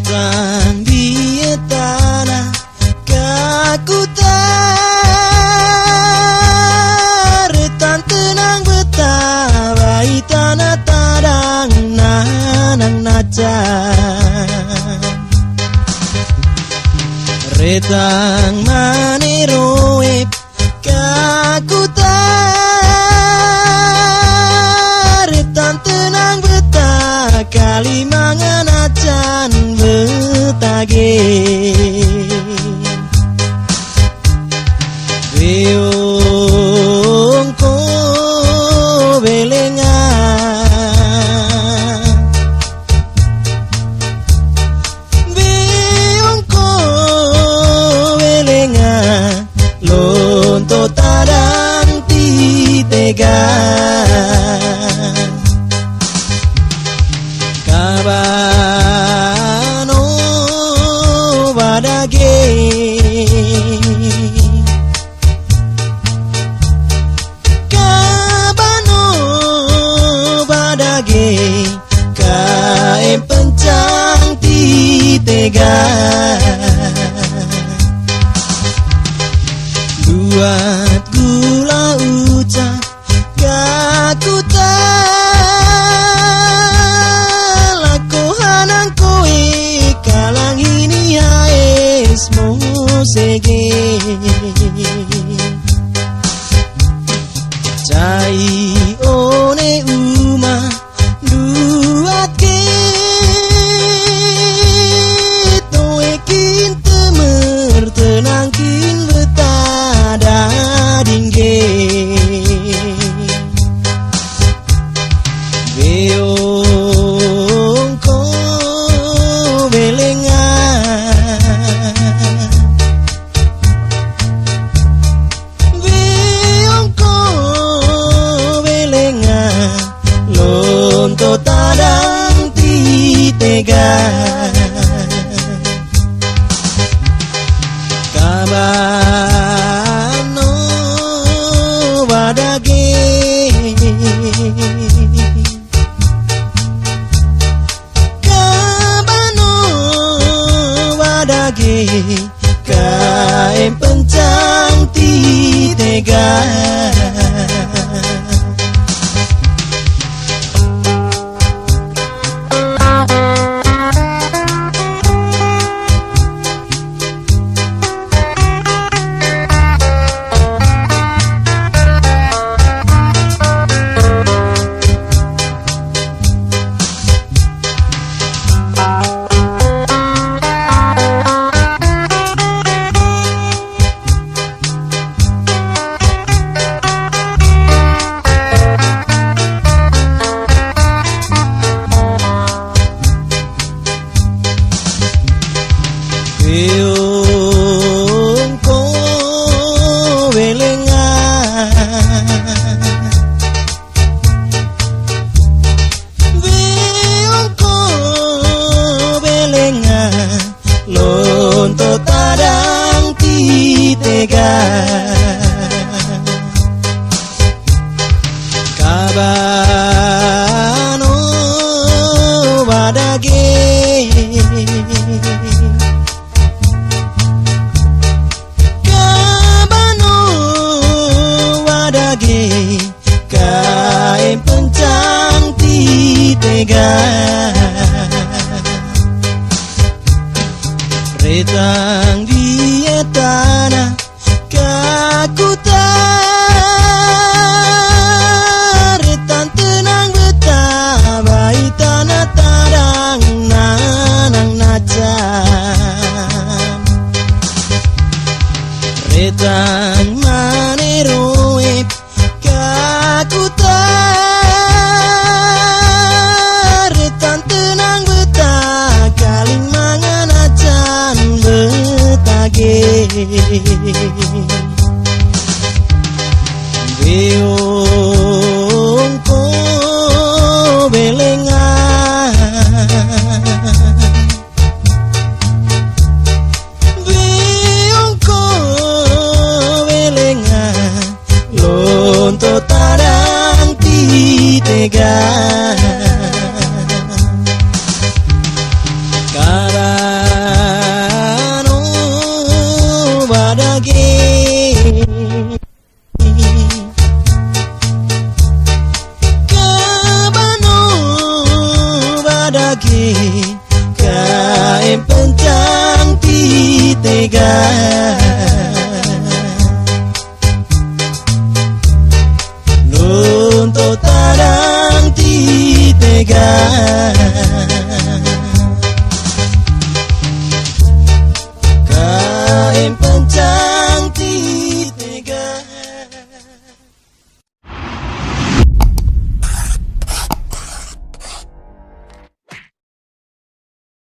Retang di tanah kakutar, retang tenang betawai tanah tadang nanang nacan. Retang maneroep kakutar, retang tenang betah kalimangan acan betage. Beong ko belenga, beong ko belenga, lonto tadang titega. Kabano badage, kabano badage, kaem pencang titega. Buat gula ucap kakutar, laku hanang koe kalang ini haes musege. Cai one uma duat ke toekin temer tenangkin betada dingge. Beong ko belenga, beong ko belenga, lonto tadang titega. Kabano badage, kabano badage, kaem pencang titega. Beong ko belenga, beong ko belenga, lonto tadang titega. Kabano badage, kaem pencang titega. Retang di tanah kakutar, retang tenang betawai tanah tadang nanang nacan. Retang maneroep kakutar, retang tenang betah kalimangan acan betage. Beong ko belenga, beong ko belenga, lonto tadang titega. Cara tage kabano badage kain pencang pitega lunto tarang titega